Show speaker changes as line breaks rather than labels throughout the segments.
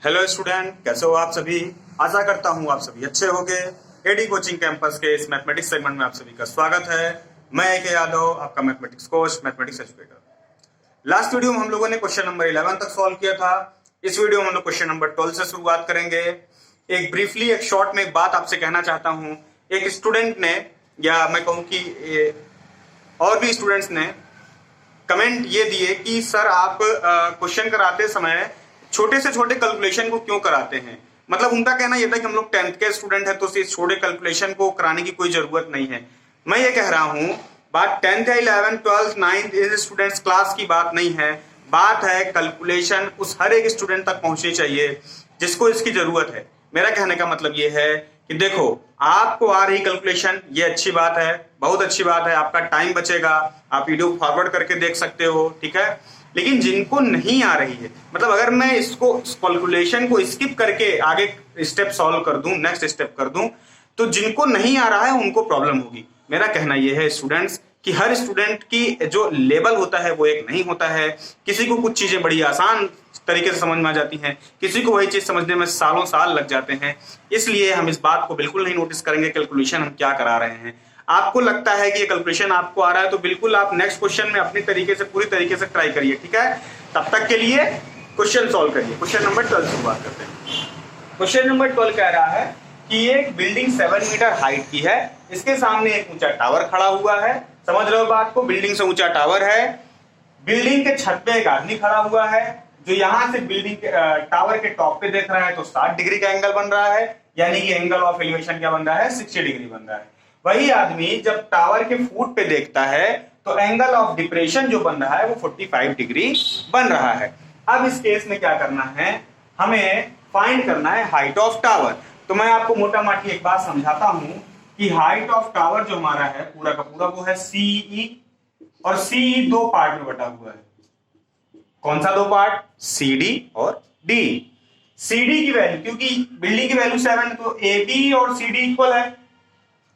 Hello student, कैसे हो आप सभी। आशा करता हूँ आप सभी अच्छे होंगे। एडी कोचिंग कैंपस के इस मैथमेटिक्स सेगमेंट में आप सभी का स्वागत है। मैं ए.के. यादव, आपका mathematics coach, mathematics educator. Last video में हम लोगों ने क्वेश्चन नंबर 11 तक सॉल्व किया था। इस वीडियो में हम लोग क्वेश्चन नंबर 12 से शुरुआत करेंगे। एक ब्रीफली एक शॉर्ट में एक बात आपसे कहना चाहता हूँ। एक स्टूडेंट ने, या मैं कहूँ कि और भी स्टूडेंट्स ने कमेंट ये दिए कि सर आप क्वेश्चन कराते समय छोटे से छोटे कैलकुलेशन को क्यों कराते हैं। मतलब उनका कहना यह था कि हम लोग 10th के स्टूडेंट हैं तो इस छोटे कैलकुलेशन को कराने की कोई जरूरत नहीं है। मैं ये कह रहा हूं, बात 10th या 11th 12th 9th इस स्टूडेंट्स क्लास की बात नहीं है। बात है कैलकुलेशन उस हर एक स्टूडेंट तक पहुंचनी चाहिए जिसको इसकी जरूरत है। मेरा कहने का मतलब ये है कि देखो, आपको आ रही कैलकुलेशन, ये अच्छी बात है, बहुत अच्छी बात है, आपका टाइम बचेगा, आप वीडियो फॉरवर्ड करके देख सकते हो, ठीक है। लेकिन जिनको नहीं आ रही है, मतलब अगर मैं इसको कैलकुलेशन को स्किप करके आगे स्टेप सॉल्व कर दूं, नेक्स्ट स्टेप कर दूं, तो जिनको नहीं आ रहा है उनको प्रॉब्लम होगी। मेरा कहना यह है स्टूडेंट्स कि हर स्टूडेंट की जो लेवल होता है वो एक नहीं होता है। किसी को कुछ चीजें बड़ी आसान तरीके से समझ में आ जाती हैं, किसी को वही चीज समझने में सालों साल लग जाते हैं। इसलिए हम इस बात को बिल्कुल नहीं नोटिस करेंगे कैलकुलेशन हम क्या करा रहे हैं। आपको लगता है कि ये कैलकुलेशन आपको आ रहा है तो बिल्कुल आप नेक्स्ट क्वेश्चन में अपनी तरीके से, पूरी तरीके से ट्राई करिए, ठीक है। तब तक के लिए क्वेश्चन सॉल्व करिए। क्वेश्चन नंबर 12 शुरुआत करते हैं। क्वेश्चन नंबर 12 कह रहा है कि एक बिल्डिंग 7 मीटर हाइट की है, इसके सामने एक ऊंचा टावर खड़ा हुआ है। समझ रहे हो बात को, बिल्डिंग से ऊंचा टावर है, बिल्डिंग के छत पे एक आदमी खड़ा हुआ है जो यहां से बिल्डिंग के टावर के टॉप पे देख रहा है तो 60 डिग्री का एंगल बन रहा है, यानी कि एंगल ऑफ एलिवेशन क्या बन रहा है, 60 डिग्री बन रहा है। वही आदमी जब टावर के फुट पे देखता है तो एंगल ऑफ डिप्रेशन जो बन रहा है वो 45 डिग्री बन रहा है। अब इस केस में क्या करना है, हमें फाइंड करना है हाइट ऑफ टावर। तो मैं आपको मोटा माटी एक बात समझाता हूं कि हाइट ऑफ टावर जो हमारा है पूरा का पूरा वो है सीई, और सीई दो पार्ट में बटा हुआ है। कौन सा दो पार्ट, सीडी और डी। सीडी की वैल्यू, क्योंकि बिल्डिंग की वैल्यू 7 तो ए बी और सीडी इक्वल है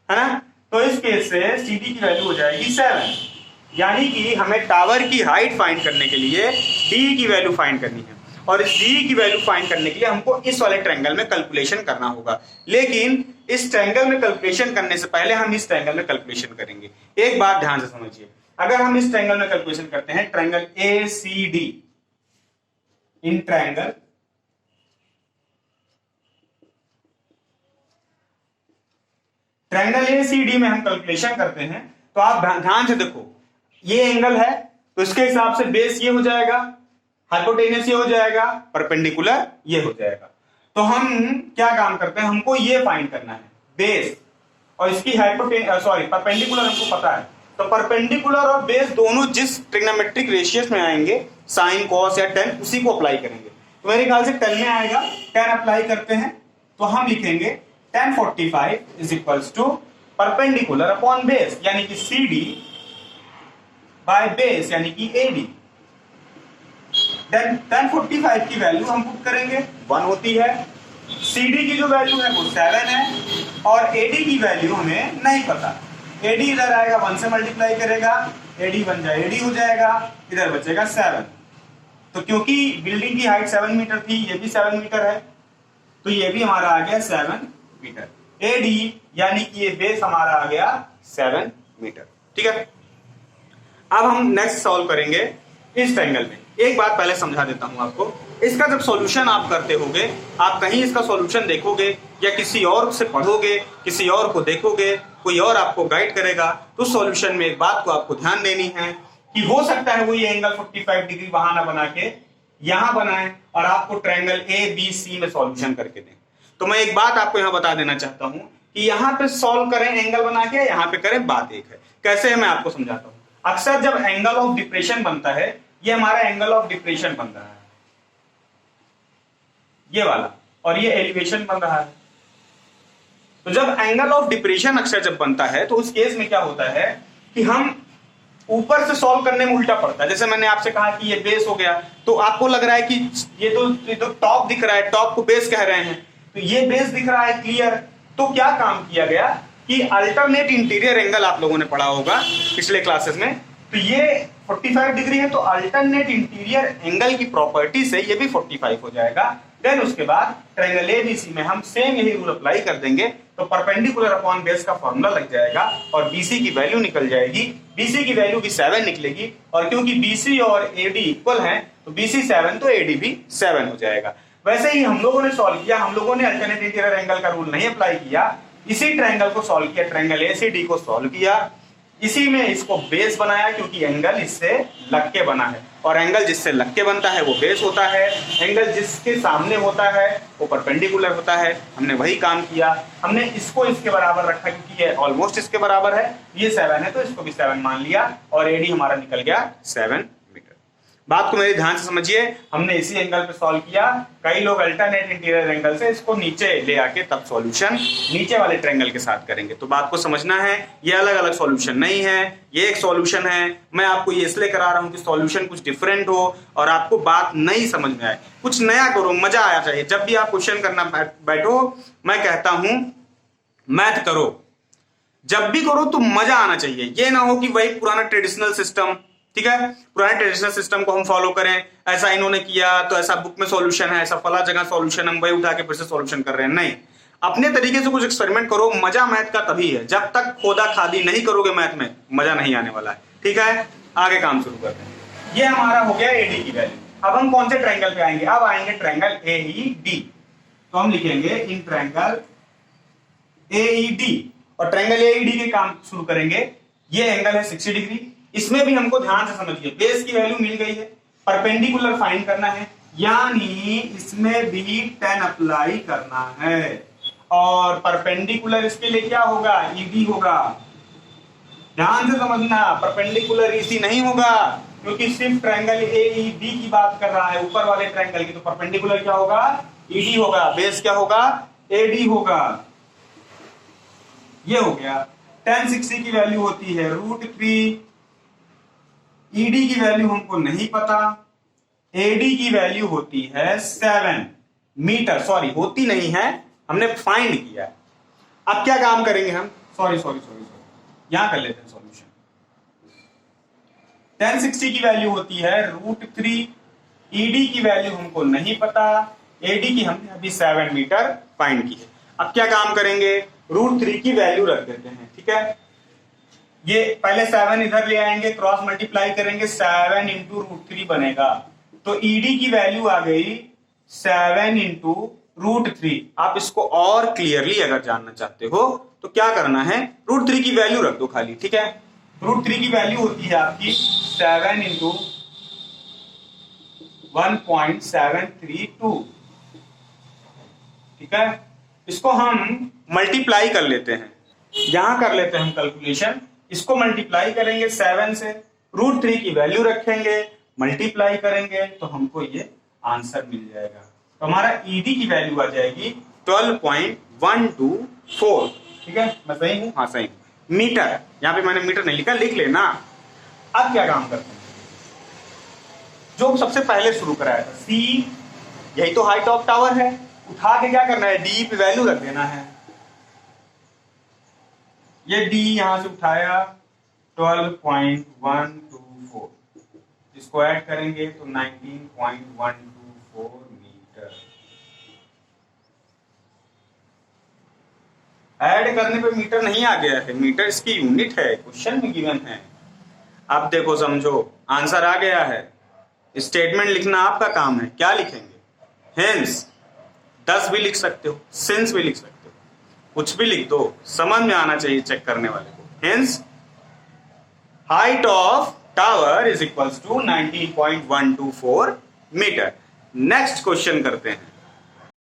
ना, तो इस केस से सीडी की वैल्यू हो जाएगी 7। यानी कि हमें टावर की हाइट फाइंड करने के लिए डी की वैल्यू फाइंड करनी है, और इस डी की वैल्यू फाइंड करने के लिए हमको इस वाले ट्रायंगल में कैलकुलेशन करना होगा। लेकिन इस ट्रायंगल में कैलकुलेशन करने से पहले हम इस ट्रायंगल में कैलकुलेशन करेंगे। एक बात ध्यान से समझिए, अगर हम इस ट्रायंगल में कैलकुलेशन करते हैं, ट्रायंगल ए सी डी, इन ट्रायंगल ए सी डी में हम कैलकुलेशन करते हैं तो आप ध्यान से देखो, ये एंगल है तो इसके हिसाब से बेस ये हो जाएगा, हाइपोटेनस ये हो जाएगा, परपेंडिकुलर ये हो जाएगा। तो हम क्या काम करते हैं, हमको ये फाइंड करना है बेस, और इसकी परपेंडिकुलर हमको पता है। तो परपेंडिकुलर और बेस दोनों जिस ट्रिग्नोमेट्रिक रेशियोस में आएंगे, साइन कॉस या टेन, उसी को अप्लाई करेंगे। तो मेरे ख्याल से 10 में आएगा, 10 अप्लाई करते हैं तो हम लिखेंगे tan 45 is equals to perpendicular upon base, यानी कि CD बाय बेस, यानी कि AD। देन tan 45 की वैल्यू हम पुट करेंगे, 1 होती है। CD की जो वैल्यू है वो 7 है, और AD की वैल्यू हमें नहीं पता। AD इधर आएगा, 1 से मल्टीप्लाई करेगा, AD बन जाए AD हो जाएगा, इधर बचेगा 7। तो क्योंकि बिल्डिंग की हाइट 7 मीटर थी, ये भी 7 मीटर है, तो ये भी हमारा आ गया 7 मीटर। AD यानी कि ये बेस हमारा आ गया 7 मीटर, ठीक है। अब हम नेक्स्ट सॉल्व करेंगे इस ट्रायंगल में। एक बात पहले समझा देता हूं आपको, इसका जब सॉल्यूशन आप करते होगे, आप कहीं इसका सॉल्यूशन देखोगे या किसी और से पढ़ोगे, किसी और को देखोगे, कोई और आपको गाइड करेगा, तो सॉल्यूशन में एक बात को आपको ध्यान देनी है कि हो सकता है वो ये एंगल 45 डिग्री वहां ना बना के यहां बनाए और आपको ट्रायंगल ABC में सॉल्यूशन करके दें। तो मैं एक बात आपको यहां बता देना चाहता हूं कि यहां पे सॉल्व करें एंगल बना के, यहां पे करें, बात एक है। कैसे है मैं आपको समझाता हूं। अक्सर जब एंगल ऑफ डिप्रेशन बनता है, ये हमारा एंगल ऑफ डिप्रेशन बन रहा है, ये वाला, और ये एलिवेशन बन रहा है। तो जब एंगल ऑफ डिप्रेशन अक्सर जब बनता है तो उस केस में क्या होता है कि हम ऊपर से सॉल्व करने में उल्टा पड़ता है। जैसे मैंने आपसे कहा कि ये बेस हो गया, तो आपको लग रहा है कि ये तो टॉप दिख रहा है, टॉप को बेस कह रहे हैं, तो ये बेस दिख रहा है क्लियर। तो क्या काम किया गया कि अल्टरनेट इंटीरियर एंगल आप लोगों ने पढ़ा होगा पिछले क्लासेस में, तो ये 45 डिग्री है, तो अल्टरनेट इंटीरियर एंगल की प्रॉपर्टी से ये भी 45 हो जाएगा। देन उसके बाद ट्रायंगल एबीसी में हम सेम यही रूल अप्लाई कर देंगे, तो परपेंडिकुलर अपॉन बेस का फॉर्मूला लग जाएगा और बीसी की वैल्यू निकल जाएगी। बीसी की वैल्यू भी 7 निकलेगी, और क्योंकि बीसी और एडी इक्वल हैं तो बीसी 7 तो एडी भी 7 हो जाएगा। वैसे ही हम लोगों ने सॉल्व किया, हम लोगों ने अल्टरनेट इंटीरियर एंगल का रूल नहीं अप्लाई किया, इसी ट्रायंगल को सॉल्व किया, ट्रायंगल एसीडी को सॉल्व किया, इसी में इसको बेस बनाया क्योंकि एंगल इससे लग के बना है, और एंगल जिससे लग के बनता है वो बेस होता है, एंगल जिसके सामने होता है वो परपेंडिकुलर होता है। हमने वही काम किया, हमने इसको इसके बराबर रखा क्योंकि ये ऑलमोस्ट इसके बराबर है, ये 7 है तो इसको भी 7 मान लिया, और एडी हमारा निकल गया 7 मीटर। बात को मेरे ध्यान से समझिए, हमने इसी एंगल पे सॉल्व किया, कई लोग अल्टरनेट इंटीरियर एंगल से इसको नीचे ले आके तब सॉल्यूशन नीचे वाले ट्रायंगल के साथ करेंगे। तो बात को समझना है, ये अलग अलग सॉल्यूशन नहीं है, ये एक सॉल्यूशन है। मैं आपको ये इसलिए करा रहा हूं कि सॉल्यूशन कुछ डिफरेंट हो और आपको बात नहीं समझ में आए, कुछ नया करो, मजा आया चाहिए। जब भी आप क्वेश्चन करना बैठो, मैं कहता हूं मैथ करो, जब भी करो तो मजा आना चाहिए, ये ना हो कि वही पुराना ट्रेडिशनल सिस्टम, ठीक है, पुराने ट्रेडिशनल सिस्टम को हम फॉलो करें, ऐसा इन्होंने किया तो ऐसा बुक में सॉल्यूशन है, ऐसा फला जगह सॉल्यूशन, हम वही उठा के फिर से सॉल्यूशन कर रहे हैं। नहीं, अपने तरीके से कुछ एक्सपेरिमेंट करो। मजा मैथ का तभी है, जब तक खोदा खादी नहीं करोगे मैथ में मजा नहीं आने वाला है। ठीक है, आगे काम शुरू करते हैं। ये हमारा हो गया एडी की वैल्यू। अब हम कौन से ट्रायंगल पे आएंगे? अब आएंगे ट्रायंगल एईडी। तो हम लिखेंगे इन ट्रायंगल एईडी, और ट्रायंगल एईडी के काम शुरू करेंगे। ये एंगल है 60 डिग्री, इसमें भी हमको ध्यान से समझिए, बेस की वैल्यू मिल गई है, परपेंडिकुलर फाइंड करना है, यानी इसमें भी 10 अप्लाई करना है, और परपेंडिकुलर इसके लिए क्या होगा? ईडी होगा। ध्यान से समझना, परपेंडिकुलर ईसी नहीं होगा, क्योंकि सिर्फ ट्रायंगल एईडी की बात कर रहा है, ऊपर वाले ट्रायंगल की। तो परपेंडिकुलर क्या होगा? ईडी होगा। बेस क्या होगा? एडी होगा। ये हो गया। tan 60 की वैल्यू होती है √3, ईडी की वैल्यू हमको नहीं पता, एडी की वैल्यू होती है 7 मीटर। सॉरी, होती नहीं है, हमने फाइंड किया। अब क्या काम करेंगे हम? सॉरी, यहां कर लेते हैं सॉल्यूशन। tan 60 की वैल्यू होती है √3, ईडी की वैल्यू हमको नहीं पता, एडी की हमने अभी 7 मीटर फाइंड की है। अब क्या काम करेंगे? √3 की वैल्यू रख देते हैं। ठीक है, ये पहले 7 इधर ले आएंगे, क्रॉस मल्टीप्लाई करेंगे, 7 इंटू √3 बनेगा। तो ईडी की वैल्यू आ गई 7 इंटू √3। आप इसको और क्लियरली अगर जानना चाहते हो तो क्या करना है? √3 की वैल्यू रख दो खाली। ठीक है, √3 की वैल्यू होती है आपकी 7 इंटू 1.732। ठीक है, इसको हम मल्टीप्लाई कर लेते हैं, यहां कर लेते हैं हम कैलकुलेशन। इसको मल्टीप्लाई करेंगे 7 से, √3 की वैल्यू रखेंगे, मल्टीप्लाई करेंगे तो हमको ये आंसर मिल जाएगा। तो हमारा ईडी की वैल्यू आ जाएगी 12.124। ठीक है, मैं सही हूं? हाँ सही हूं। मीटर, यहां पे मैंने मीटर नहीं लिखा, लिख लेना। अब क्या काम करते हैं? जो सबसे पहले शुरू कराया था, सी, यही तो हाइट ऑफ टावर है, उठा के क्या करना है? डी पे वैल्यू रख देना है। ये डी यहां से उठाया 12.124, इसको ऐड करेंगे तो 19.124 मीटर। ऐड करने पे मीटर नहीं आ गया है, मीटर इसकी यूनिट है, क्वेश्चन में गिवन है। अब देखो समझो, आंसर आ गया है। स्टेटमेंट लिखना आपका काम है, क्या लिखेंगे? हेंस 10 भी लिख सकते हो, सिंस भी लिख सकते हो, कुछ भी लिख दो, समझ में आना चाहिए चेक करने वाले को। Hence height of tower is equals to 19.124 metre. Next question करते हैं।